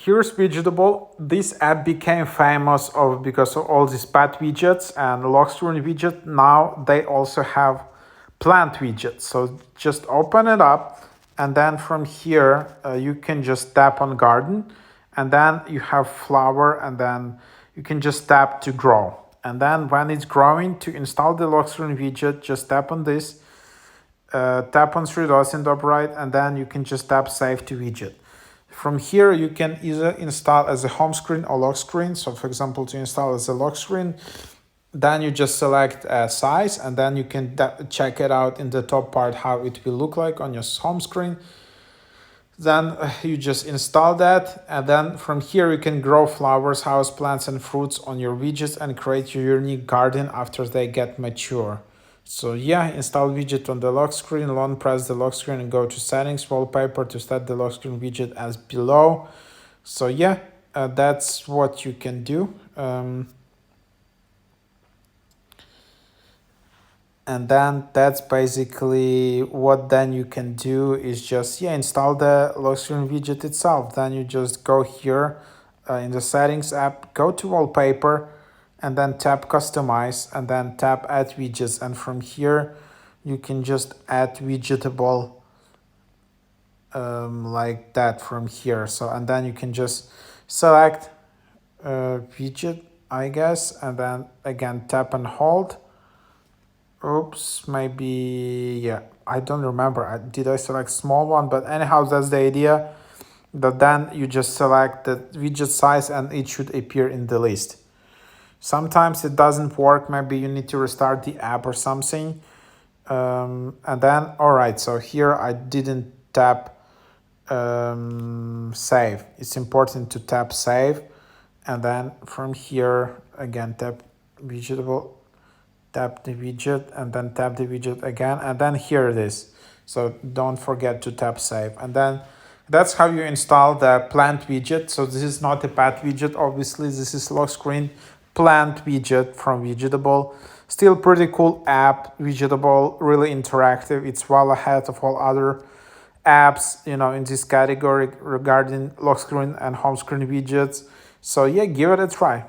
here's Widgetable. This app became famous because of all these pet widgets and lock screen widget. Now they also have plant widgets. So just open it up, and then from here you can just tap on garden, and then you have flower, and then you can just tap to grow. And then when it's growing, to install the lock screen widget, just tap on this, tap on three dots in the top right, and then you can just tap save to widget. From here, you can either install as a home screen or lock screen. So for example, to install as a lock screen, then you just select a size, and then you can check it out in the top part how it will look like on your home screen. Then you just install that, and then from here you can grow flowers, house plants, and fruits on your widgets and create your unique garden after they get mature. So yeah, install widget on the lock screen, long press the lock screen and go to settings, wallpaper to set the lock screen widget as below. So yeah, that's what you can do. And then that's basically what then you can do is just install the lock screen widget itself. Then you just go here in the settings app, go to wallpaper, and then tap customize, and then tap add widgets, and from here you can just add widgetable like that from here. So and then you can just select widget, I guess, and then again tap and hold. Oops, maybe, yeah, I don't remember. Did I select small one? But anyhow, that's the idea. But then you just select the widget size and it should appear in the list. Sometimes it doesn't work. Maybe you need to restart the app or something. And then, all right, so here I didn't tap save. It's important to tap save. And then from here, again, tap Widgetable, tap the widget, and then tap the widget again, and then here it is. So don't forget to tap save. And then that's how you install the plant widget. So this is not a pet widget, obviously. This is lock screen plant widget from Widgetable. Still pretty cool app, Widgetable, really interactive. It's well ahead of all other apps, you know, in this category regarding lock screen and home screen widgets. So yeah, give it a try.